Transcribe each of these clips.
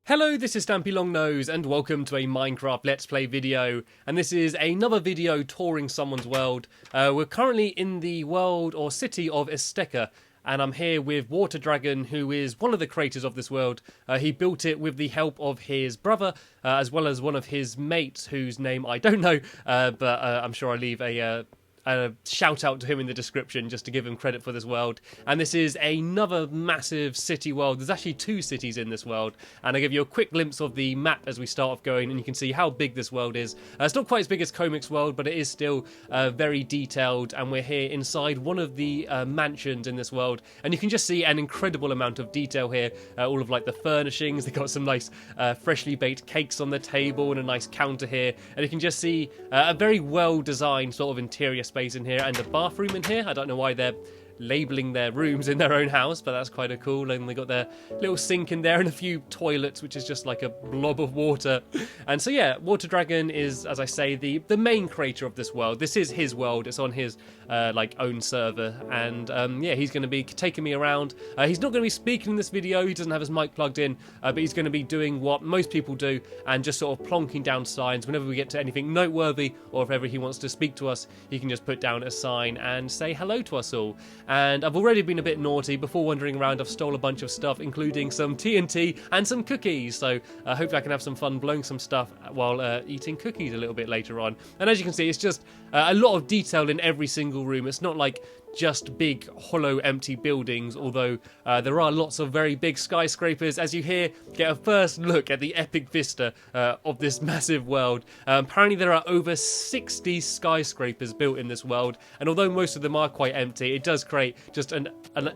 Hello, this is Stampy Longnose and welcome to a Minecraft Let's Play video, and this is another video touring someone's world. We're currently in the world or city of Azteca, and I'm here with Water Dragon, who is one of the creators of this world. He built it with the help of his brother, as well as one of his mates, whose name I don't know, but I'm sure I'll leave a shout out to him in the description just to give him credit for this world. And this is another massive city world. There's actually two cities in this world, and I'll give you a quick glimpse of the map as we start off going, and you can see how big this world is. It's not quite as big as Comic's world, but it is still very detailed, and we're here inside one of the mansions in this world, and you can just see an incredible amount of detail here. All of like the furnishings, they've got some nice freshly baked cakes on the table and a nice counter here, and you can just see a very well designed sort of interior space in here, and a bathroom in here. I don't know why they're labelling their rooms in their own house, but that's quite cool. And they got their little sink in there and a few toilets, which is just like a blob of water. And so yeah, Water Dragon is, as I say, the main creator of this world. This is his world. It's on his like own server, and yeah, he's going to be taking me around. He's not going to be speaking in this video. He doesn't have his mic plugged in, but he's going to be doing what most people do and just sort of plonking down signs whenever we get to anything noteworthy, or if ever he wants to speak to us, he can just put down a sign and say hello to us all. And I've already been a bit naughty. Before wandering around, I've stole a bunch of stuff, including some TNT and some cookies. So hopefully I can have some fun blowing some stuff while eating cookies a little bit later on. And as you can see, it's just a lot of detail in every single room. It's not like just big, hollow, empty buildings, although there are lots of very big skyscrapers. As you hear, get a first look at the epic vista of this massive world. Apparently there are over 60 skyscrapers built in this world, and although most of them are quite empty, it does create just an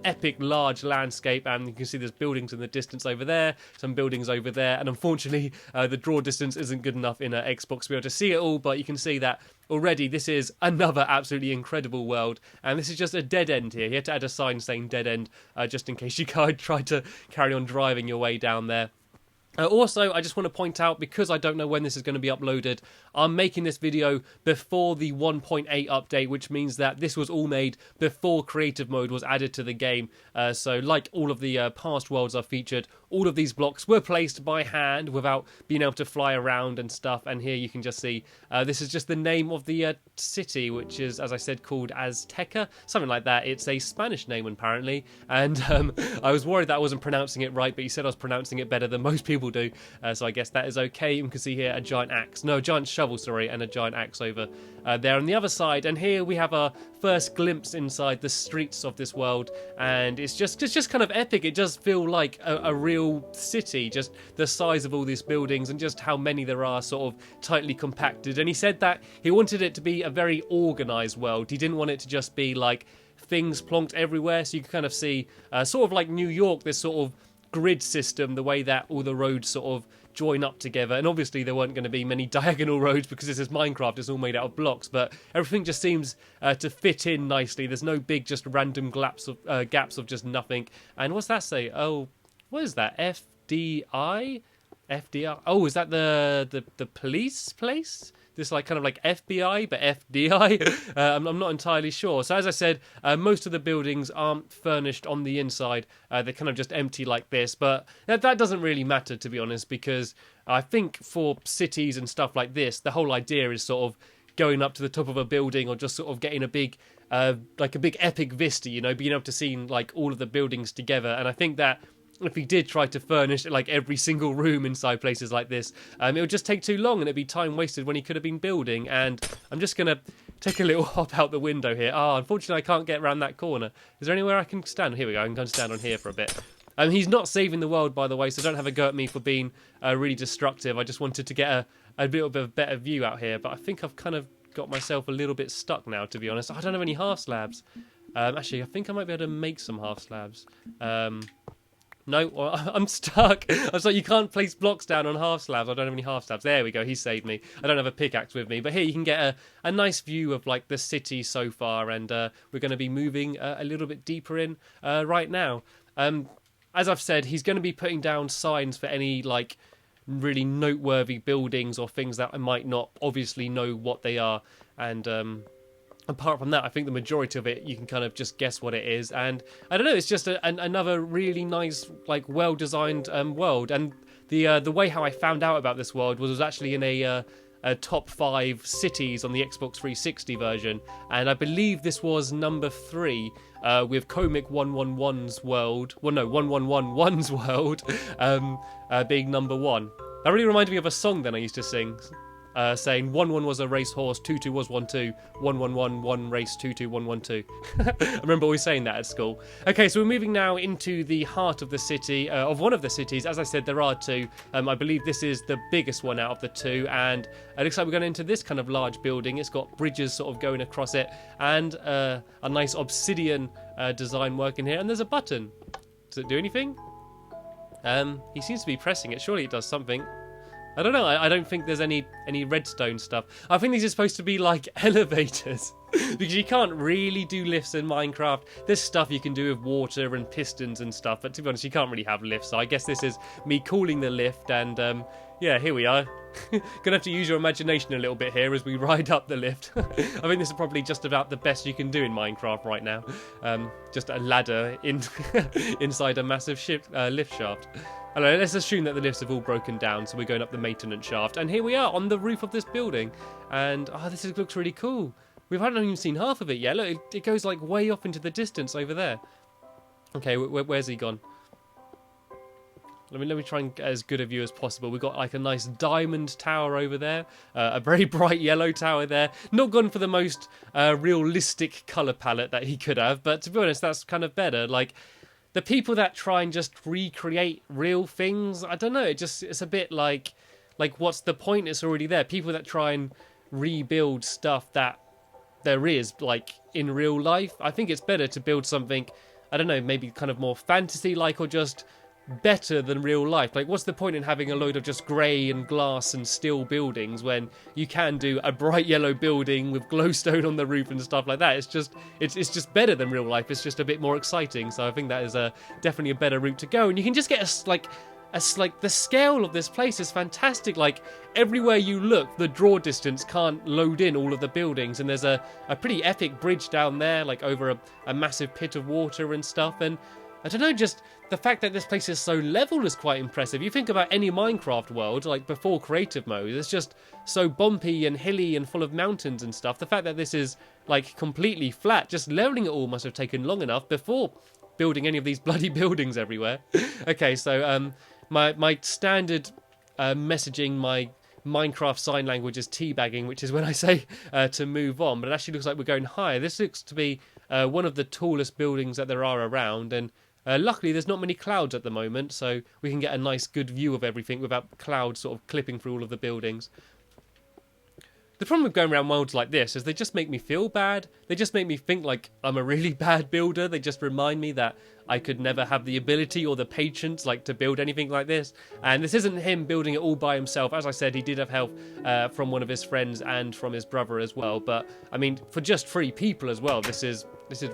epic large landscape. And you can see there's buildings in the distance over there, some buildings over there, and unfortunately the draw distance isn't good enough in Xbox to be able to see it all, but you can see that already this is another absolutely incredible world, and this is just a dead end here. You had to add a sign saying dead end just in case you try to carry on driving your way down there. Also, I just want to point out, because I don't know when this is going to be uploaded, I'm making this video before the 1.8 update, which means that this was all made before creative mode was added to the game. So like all of the past worlds I've featured, all of these blocks were placed by hand without being able to fly around and stuff. And here you can just see this is just the name of the city, which is, as I said, called Azteca, something like that. It's a Spanish name apparently, and I was worried that I wasn't pronouncing it right, but he said I was pronouncing it better than most people do, so I guess that is okay. You can see here a giant giant shovel, sorry, and a giant axe over there on the other side. And here we have our first glimpse inside the streets of this world, and it's just kind of epic. It does feel like a real city, just the size of all these buildings and just how many there are, sort of tightly compacted. And he said that he wanted it to be a very organized world. He didn't want it to just be like things plonked everywhere, so you can kind of see sort of like New York, this sort of grid system, the way that all the roads sort of join up together. And obviously there weren't going to be many diagonal roads because this is Minecraft, it's all made out of blocks, but everything just seems to fit in nicely. There's no big just random gaps of just nothing. And what's that say? Oh, what is that? FDI? Oh, is that the police place? This like kind of like FBI, but FDI. I'm not entirely sure. So as I said, most of the buildings aren't furnished on the inside. They're kind of just empty like this. But that doesn't really matter, to be honest, because I think for cities and stuff like this, the whole idea is sort of going up to the top of a building, or just sort of getting a big, like a big epic vista, you know, being able to see like all of the buildings together. And I think that if he did try to furnish like every single room inside places like this, it would just take too long and it'd be time wasted when he could have been building. And I'm just going to take a little hop out the window here. Unfortunately I can't get around that corner. Is there anywhere I can stand? Here we go, I can go and stand on here for a bit. He's not saving the world, by the way, so don't have a go at me for being really destructive. I just wanted to get a little bit of a better view out here, but I think I've kind of got myself a little bit stuck now, to be honest. I don't have any half slabs. Actually, I think I might be able to make some half slabs. No, I'm stuck. I was like, you can't place blocks down on half slabs. I don't have any half slabs. There we go. He saved me. I don't have a pickaxe with me. But here you can get a nice view of like the city so far. And we're going to be moving a little bit deeper in right now. As I've said, he's going to be putting down signs for any like really noteworthy buildings or things that I might not obviously know what they are. And apart from that, I think the majority of it, you can kind of just guess what it is. And I don't know, it's just another really nice, like, well-designed world. And the way how I found out about this world was actually in a top 5 cities on the Xbox 360 version, and I believe this was number 3 with Comic 111's world. Well, no, 1111's world being number 1. That really reminded me of a song that I used to sing. Saying 1-1 was a racehorse, 2-2 was 1-2, 1-1-1, 1 race, 2-2, 1-1-2. I remember always saying that at school. Okay, so we're moving now into the heart of the city, of one of the cities. As I said, there are 2. I believe this is the biggest one out of the 2, and it looks like we're going into this kind of large building. It's got bridges sort of going across it, and a nice obsidian design work in here, and there's a button. Does it do anything? He seems to be pressing it. Surely it does something. I don't know, I don't think there's any redstone stuff. I think these are supposed to be like elevators. Because you can't really do lifts in Minecraft. There's stuff you can do with water and pistons and stuff, but to be honest, you can't really have lifts. So I guess this is me calling the lift, and yeah, here we are. Gonna have to use your imagination a little bit here as we ride up the lift. I think this is probably just about the best you can do in Minecraft right now. Just a ladder inside a massive lift shaft. Hello, let's assume that the lifts have all broken down, so we're going up the maintenance shaft. And here we are on the roof of this building. And, this looks really cool. We haven't even seen half of it yet. Look, it goes like way off into the distance over there. Okay, where's he gone? Let me try and get as good a view as possible. We've got like a nice diamond tower over there. A very bright yellow tower there. Not gone for the most realistic colour palette that he could have. But to be honest, that's kind of better. Like, the people that try and just recreate real things, I don't know, it's a bit like what's the point? It's already there. People that try and rebuild stuff that there is, like, in real life, I think it's better to build something, I don't know, maybe kind of more fantasy-like or just better than real life. Like, what's the point in having a load of just grey and glass and steel buildings when you can do a bright yellow building with glowstone on the roof and stuff like that? It's just better than real life. It's just a bit more exciting. So I think that is definitely a better route to go. And you can just get the scale of this place is fantastic. Like, everywhere you look, the draw distance can't load in all of the buildings, and there's a pretty epic bridge down there, like over a massive pit of water and stuff. And I don't know, just the fact that this place is so level is quite impressive. You think about any Minecraft world, like before creative mode, it's just so bumpy and hilly and full of mountains and stuff. The fact that this is like completely flat, just leveling it all must have taken long enough before building any of these bloody buildings everywhere. Okay, so my standard messaging, my Minecraft sign language is teabagging, which is when I say to move on, but it actually looks like we're going higher. This looks to be one of the tallest buildings that there are around, and luckily there's not many clouds at the moment, so we can get a nice good view of everything without clouds sort of clipping through all of the buildings. The problem with going around worlds like this is they just make me feel bad. They just make me think like I'm a really bad builder. They just remind me that I could never have the ability or the patience like to build anything like this. And this isn't him building it all by himself. As I said, he did have help from one of his friends and from his brother as well. But I mean, for just 3 people as well, this is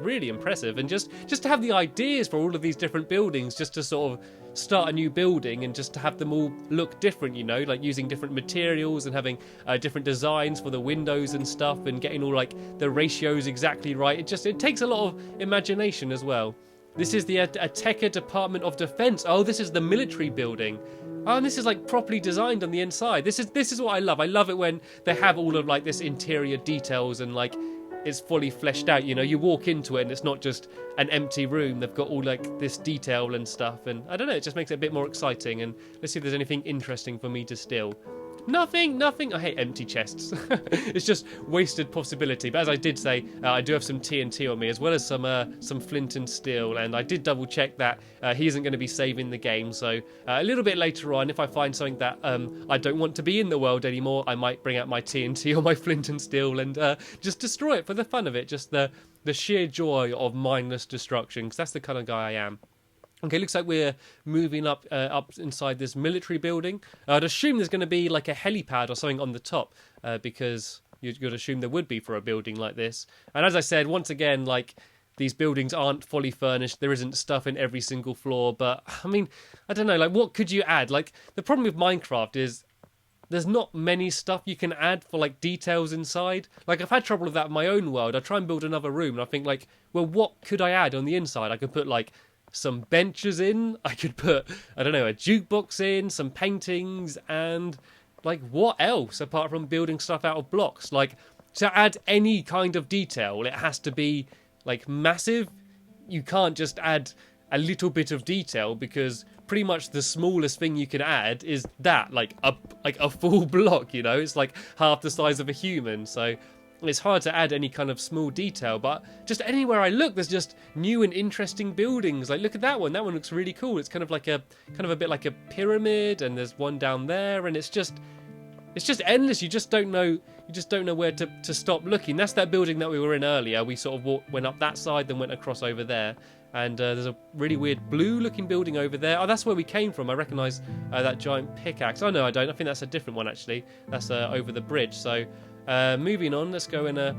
really impressive. And just to have the ideas for all of these different buildings, just to sort of start a new building and just to have them all look different, you know, like using different materials and having different designs for the windows and stuff, and getting all like the ratios exactly right. It takes a lot of imagination as well. This is the Azteca Department of Defense. Oh, this is the military building. Oh, and this is like properly designed on the inside. This is what I love. I love it when they have all of like this interior details and like it's fully fleshed out. You know, you walk into it and it's not just an empty room. They've got all like this detail and stuff, and I don't know, it just makes it a bit more exciting. And let's see if there's anything interesting for me to steal. Nothing. I hate empty chests. It's just wasted possibility. But as I did say, I do have some TNT on me, as well as some flint and steel. And I did double check that he isn't going to be saving the game. So a little bit later on, if I find something that I don't want to be in the world anymore, I might bring out my TNT or my flint and steel and just destroy it for the fun of it. Just the sheer joy of mindless destruction, because that's the kind of guy I am. Okay, looks like we're moving up inside this military building. I'd assume there's going to be like a helipad or something on the top, because you'd assume there would be for a building like this. And as I said, once again, like, these buildings aren't fully furnished. There isn't stuff in every single floor. But, I mean, I don't know, like, what could you add? Like, the problem with Minecraft is there's not many stuff you can add for, like, details inside. Like, I've had trouble with that in my own world. I try and build another room, and I think, like, well, what could I add on the inside? I could put, like, some benches in. I could put, I don't know, a jukebox in, some paintings, and like what else apart from building stuff out of blocks? Like, to add any kind of detail, it has to be like massive. You can't just add a little bit of detail, because pretty much the smallest thing you can add is that, like a full block, you know. It's like half the size of a human, so it's hard to add any kind of small detail. But just anywhere I look, there's just new and interesting buildings. Like, look at that one looks really cool. It's kind of a bit like a pyramid, and there's one down there, and it's just endless. You just don't know where to stop looking. That's that building that we were in earlier. We sort of went up that side, then went across over there. And there's a really weird blue-looking building over there. Oh, that's where we came from. I recognise that giant pickaxe. Oh, no, I don't. I think that's a different one, actually. That's over the bridge. So, moving on, let's go and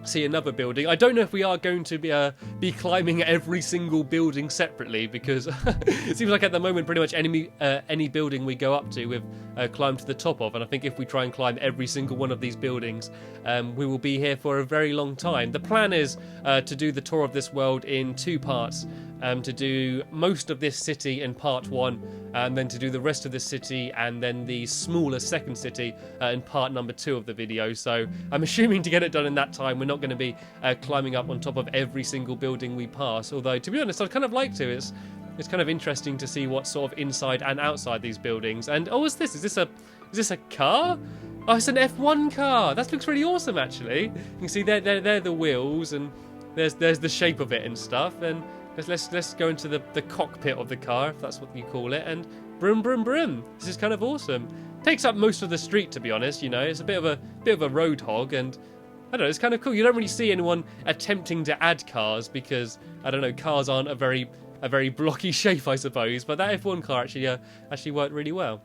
see another building. I don't know if we are going to be climbing every single building separately, because it seems like at the moment pretty much any building we go up to, we've climbed to the top of. And I think if we try and climb every single one of these buildings, we will be here for a very long time. The plan is to do the tour of this world in 2 parts. To do most of this city in part 1, and then to do the rest of the city and then the smaller second city in part number 2 of the video. So I'm assuming to get it done in that time, we're not going to be climbing up on top of every single building we pass. Although, to be honest, I'd kind of like to. It's kind of interesting to see what's sort of inside and outside these buildings. And oh, what's this? Is this a car? Oh, it's an F1 car. That looks really awesome, actually. You can see they're the wheels, and there's the shape of it and stuff. And let's go into the cockpit of the car, if that's what you call it, and brum brum brum. This is kind of awesome. Takes up most of the street, to be honest. You know, it's a bit of a road hog, and I don't know, it's kind of cool. You don't really see anyone attempting to add cars, because I don't know, cars aren't a very blocky shape, I suppose. But that F1 car actually worked really well.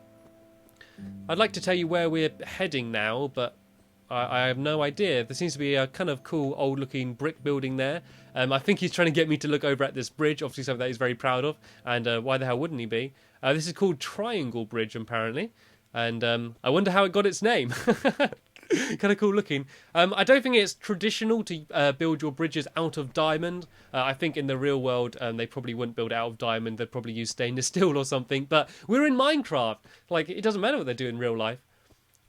I'd like to tell you where we're heading now, but I have no idea. There seems to be a kind of cool old-looking brick building there. I think he's trying to get me to look over at this bridge, obviously something that he's very proud of, and why the hell wouldn't he be? This is called Triangle Bridge, apparently, and I wonder how it got its name. Kind of cool looking. I don't think it's traditional to build your bridges out of diamond. I think in the real world they probably wouldn't build out of diamond. They'd probably use stainless steel or something, but we're in Minecraft. Like, it doesn't matter what they do in real life.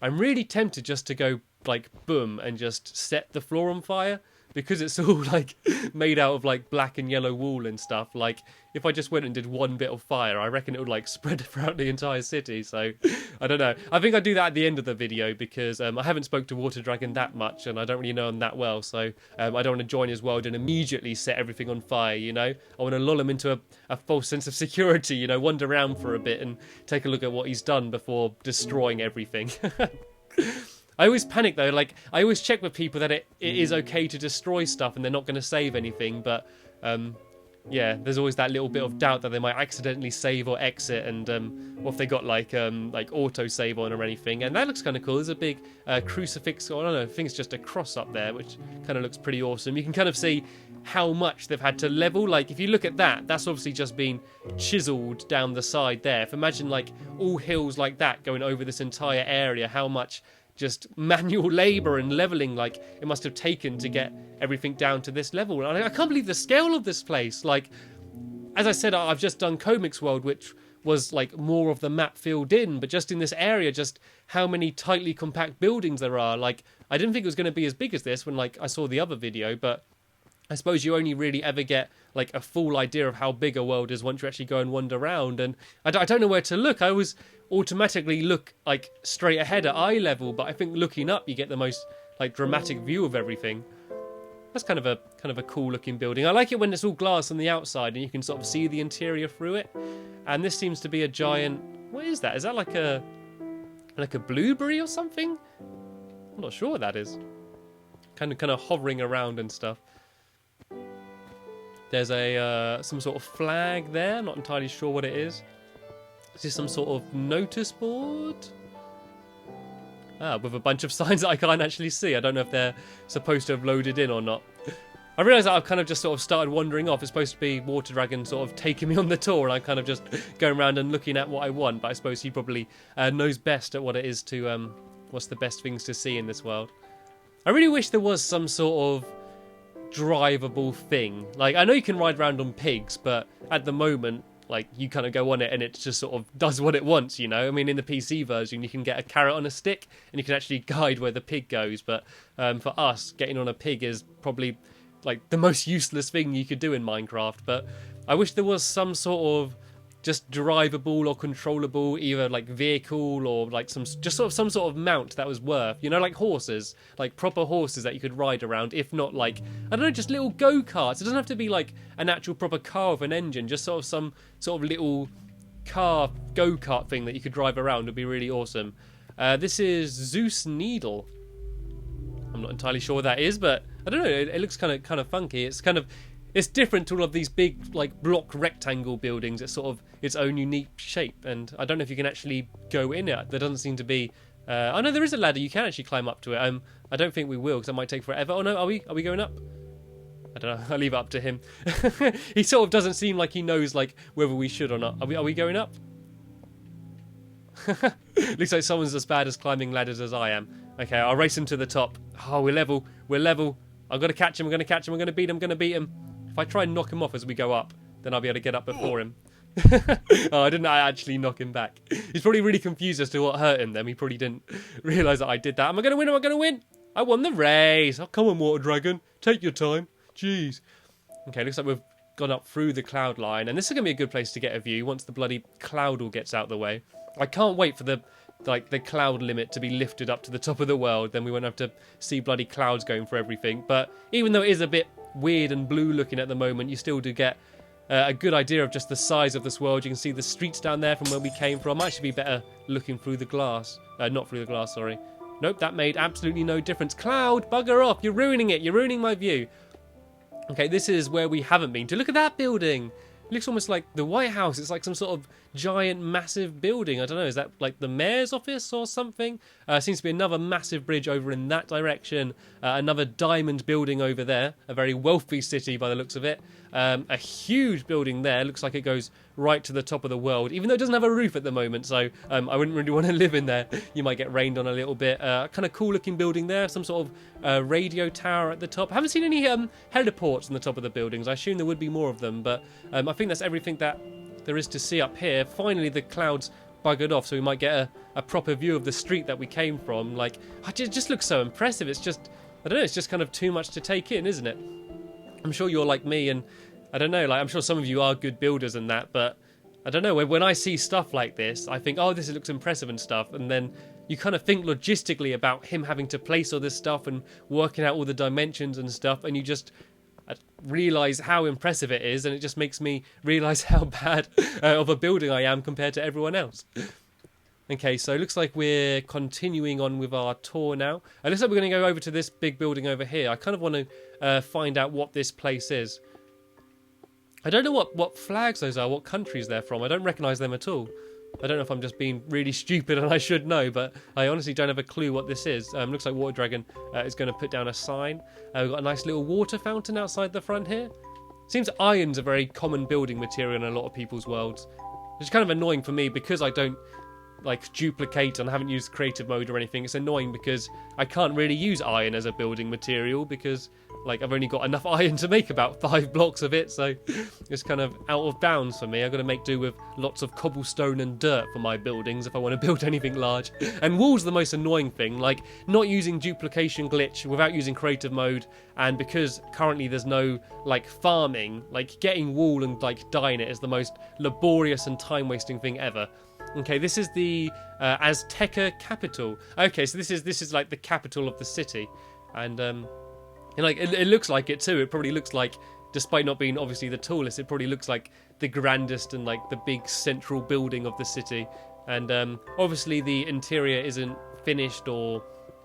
I'm really tempted just to go, like, boom, and just set the floor on fire, because it's all, like, made out of, like, black and yellow wool and stuff. Like, if I just went and did one bit of fire, I reckon it would, like, spread throughout the entire city. So, I don't know. I think I'd do that at the end of the video, because I haven't spoke to Water Dragon that much, and I don't really know him that well. So, I don't want to join his world and immediately set everything on fire, you know? I want to lull him into a false sense of security, you know, wander around for a bit and take a look at what he's done before destroying everything. I always panic though, like, I always check with people that it is okay to destroy stuff and they're not going to save anything, but yeah, there's always that little bit of doubt that they might accidentally save or exit, and or if they got like auto save on or anything. And that looks kind of cool. There's a big crucifix, or I don't know, I think it's just a cross up there, which kind of looks pretty awesome. You can kind of see how much they've had to level. Like, if you look at that, that's obviously just been chiseled down the side there. If imagine like all hills like that going over this entire area, how much just manual labour and levelling like it must have taken to get everything down to this level. And I can't believe the scale of this place. Like, as I said, I've just done Comics World, which was like more of the map filled in, but just in this area, just how many tightly compact buildings there are. Like, I didn't think it was going to be as big as this when like I saw the other video, but I suppose you only really ever get like a full idea of how big a world is once you actually go and wander around. And I don't know where to look. I always automatically look like straight ahead at eye level, but I think looking up you get the most like dramatic view of everything. That's kind of a cool looking building. I like it when it's all glass on the outside and you can sort of see the interior through it. And this seems to be a giant, what is that? Is that like a blueberry or something? I'm not sure what that is. Kind of hovering around and stuff. There's some sort of flag there, not entirely sure what it is. Is this some sort of notice board? With a bunch of signs that I can't actually see. I don't know if they're supposed to have loaded in or not. I realise that I've kind of just sort of started wandering off. It's supposed to be Water Dragon sort of taking me on the tour, and I'm kind of just going around and looking at what I want. But I suppose he probably knows best at what it is to, what's the best things to see in this world. I really wish there was some sort of drivable thing. Like, I know you can ride around on pigs, but at the moment, like, you kind of go on it and it just sort of does what it wants, you know? I mean, in the PC version, you can get a carrot on a stick and you can actually guide where the pig goes. But for us, getting on a pig is probably, like, the most useless thing you could do in Minecraft. But I wish there was some sort of just drivable or controllable either like vehicle or like some sort of mount that was worth, you know, like horses, like proper horses that you could ride around. If not, like, I don't know, just little go-karts. It doesn't have to be like an actual proper car with an engine, just sort of some sort of little car go-kart thing that you could drive around would be really awesome. This is Zeus Needle. I'm not entirely sure what that is, but I don't know, it looks kind of funky. It's different to all of these big, like, block rectangle buildings. It's sort of its own unique shape, and I don't know if you can actually go in it. There doesn't seem to be... oh, no, there is a ladder. You can actually climb up to it. I don't think we will, because that might take forever. Oh, no, are we going up? I don't know. I'll leave it up to him. He sort of doesn't seem like he knows, like, whether we should or not. Are we going up? Looks like someone's as bad as climbing ladders as I am. Okay, I'll race him to the top. Oh, we're level. We're level. I've got to catch him. I'm going to catch him. I'm going to beat him. I'm going to beat him. If I try and knock him off as we go up, then I'll be able to get up before him. Oh, I didn't actually knock him back. He's probably really confused as to what hurt him then. He probably didn't realise that I did that. Am I going to win? Am I going to win? I won the race. Oh, come on, Water Dragon. Take your time. Jeez. Okay, looks like we've gone up through the cloud line. And this is going to be a good place to get a view once the bloody cloud all gets out of the way. I can't wait for the cloud limit to be lifted up to the top of the world. Then we won't have to see bloody clouds going for everything. But even though it is a bit weird and blue looking at the moment, you still do get a good idea of just the size of this world. You can see the streets down there from where we came from. Might actually be better looking through the glass. Not through the glass, sorry. Nope, that made absolutely no difference. Cloud, bugger off. You're ruining it. You're ruining my view. Okay, this is where we haven't been to. Look at that building. It looks almost like the White House. It's like some sort of giant, massive building. I don't know, is that like the mayor's office or something? Seems to be another massive bridge over in that direction. Another diamond building over there. A very wealthy city by the looks of it. A huge building there. Looks like it goes right to the top of the world, even though it doesn't have a roof at the moment, so I wouldn't really want to live in there. You might get rained on a little bit. Kind of cool looking building there. Some sort of radio tower at the top. I haven't seen any heliports on the top of the buildings. I assume there would be more of them, but I think that's everything that there is to see up here. Finally, the clouds buggered off, so we might get a proper view of the street that we came from. Like, it just looks so impressive. It's just, I don't know, it's just kind of too much to take in, isn't it? I'm sure you're like me, and I don't know, like, I'm sure some of you are good builders and that, but I don't know, when I see stuff like this, I think, oh, this looks impressive and stuff, and then you kind of think logistically about him having to place all this stuff and working out all the dimensions and stuff, and you just realise how impressive it is, and it just makes me realise how bad of a building I am compared to everyone else. Okay, so it looks like we're continuing on with our tour now. It looks like we're going to go over to this big building over here. I kind of want to find out what this place is. I don't know what flags those are, what countries they're from. I don't recognise them at all. I don't know if I'm just being really stupid and I should know, but I honestly don't have a clue what this is. Looks like Water Dragon is going to put down a sign. We've got a nice little water fountain outside the front here. Seems iron's a very common building material in a lot of people's worlds. Which is kind of annoying for me because I don't like duplicate and I haven't used creative mode or anything. It's annoying because I can't really use iron as a building material because like I've only got enough iron to make about 5 blocks of it, so it's kind of out of bounds for me. I've got to make do with lots of cobblestone and dirt for my buildings if I want to build anything large. And wool's the most annoying thing, like not using duplication glitch without using creative mode, and because currently there's no like farming, like getting wool and like dyeing it is the most laborious and time wasting thing ever. Okay, this is the Azteca capital. Okay, so this is like the capital of the city, and like it looks like it too. It probably looks like, despite not being obviously the tallest, it probably looks like the grandest and like the big central building of the city. And obviously the interior isn't finished or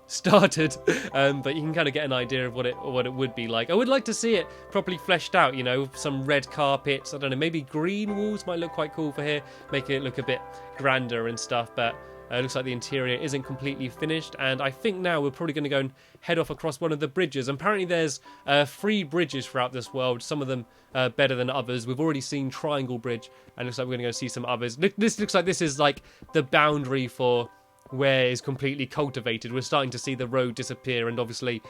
started, but you can kind of get an idea of what it would be like. I would like to see it properly fleshed out, you know, with some red carpets. I don't know, maybe green walls might look quite cool for here, making it look a bit grander and stuff. But it looks like the interior isn't completely finished, and I think now we're probably going to go and head off across one of the bridges. Apparently there's 3 bridges throughout this world, some of them better than others. We've already seen Triangle Bridge, and it looks like we're going to go see some others. This looks like this is like the boundary for where is completely cultivated. We're starting to see the road disappear, and obviously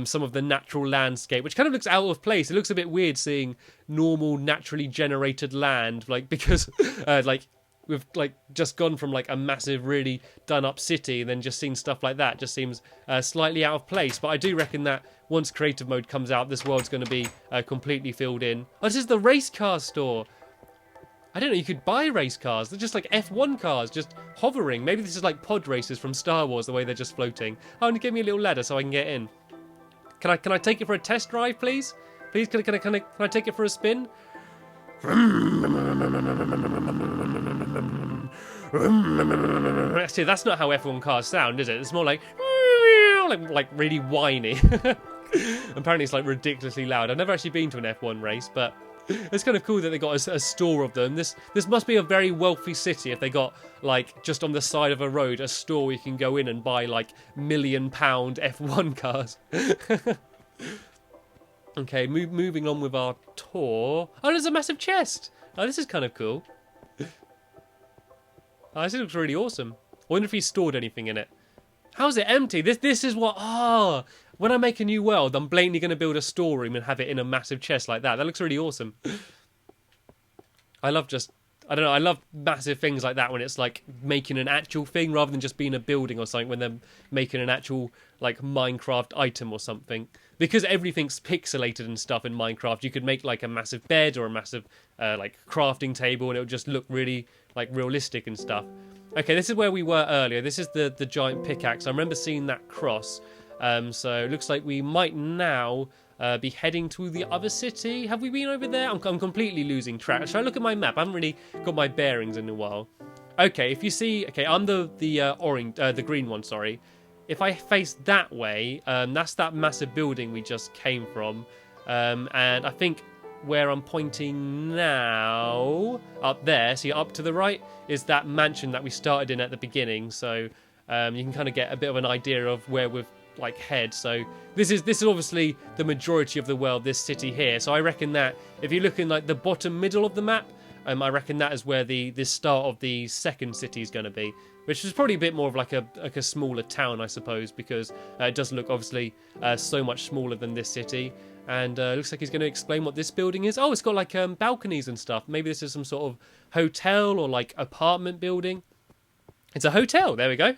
some of the natural landscape, which kind of looks out of place. It looks a bit weird seeing normal, naturally generated land, like, because like we've like just gone from like a massive, really done up city, and then just seeing stuff like that just seems slightly out of place. But I do reckon that once creative mode comes out, this world's going to be completely filled in. Oh, this is the race car store. I don't know, you could buy race cars. They're just like F1 cars, just hovering. Maybe this is like pod races from Star Wars, the way they're just floating. Oh, and give me a little ladder so I can get in. Can I take it for a test drive, please? Please, can I take it for a spin? See, that's not how F1 cars sound, is it? It's more like really whiny. Apparently it's like ridiculously loud. I've never actually been to an F1 race, but it's kind of cool that they got a store of them. This must be a very wealthy city if they got, like, just on the side of a road, a store where you can go in and buy, like, £1 million F1 cars. Okay, moving on with our tour. Oh, there's a massive chest. Oh, this is kind of cool. Oh, this looks really awesome. I wonder if he stored anything in it. How's it empty? This is what... Oh, when I make a new world, I'm blatantly going to build a storeroom and have it in a massive chest like that. That looks really awesome. I love I don't know, I love massive things like that when it's like making an actual thing rather than just being a building or something, when they're making an actual like Minecraft item or something. Because everything's pixelated and stuff in Minecraft, you could make like a massive bed or a massive like crafting table, and it would just look really like realistic and stuff. Okay, this is where we were earlier. This is the giant pickaxe. I remember seeing that cross. So it looks like we might now be heading to the other city. Have we been over there? I'm completely losing track. Shall I look at my map? I haven't really got my bearings in a while. Okay, if you see... Okay, I'm the green one, sorry. If I face that way, that's that massive building we just came from. And I think where I'm pointing now, up there, see up to the right, is that mansion that we started in at the beginning. So you can kind of get a bit of an idea of where we've like head. So this is obviously the majority of the world, this city here. So I reckon that if you look in like the bottom middle of the map, I reckon that is where the start of the second city is going to be, which is probably a bit more of like a smaller town, I suppose, because it does look obviously so much smaller than this city. And it looks like he's going to explain what this building is. Oh, it's got like balconies and stuff. Maybe this is some sort of hotel or like apartment building. It's a hotel. There we go.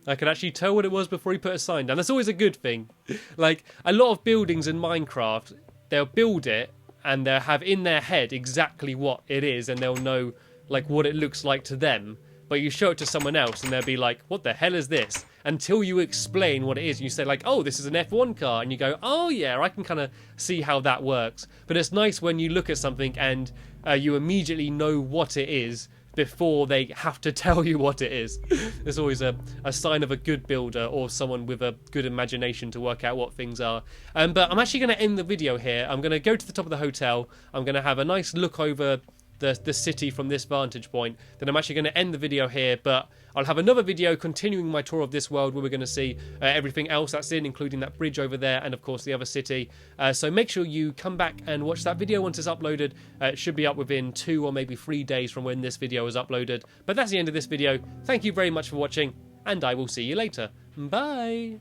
I could actually tell what it was before he put a sign down. That's always a good thing. Like, a lot of buildings in Minecraft, they'll build it and they'll have in their head exactly what it is, and they'll know, like, what it looks like to them. But you show it to someone else and they'll be like, what the hell is this? Until you explain what it is. You say, like, oh, this is an F1 car. And you go, oh, yeah, I can kind of see how that works. But it's nice when you look at something and you immediately know what it is before they have to tell you what it is. It's always a sign of a good builder or someone with a good imagination to work out what things are. But I'm actually going to end the video here. I'm going to go to the top of the hotel. I'm going to have a nice look over the city from this vantage point. Then I'm actually going to end the video here, but I'll have another video continuing my tour of this world where we're going to see everything else that's in, including that bridge over there and of course the other city. So make sure you come back and watch that video once it's uploaded. It should be up within 2 or maybe 3 days from when this video is uploaded. But that's the end of this video. Thank you very much for watching, and I will see you later. Bye!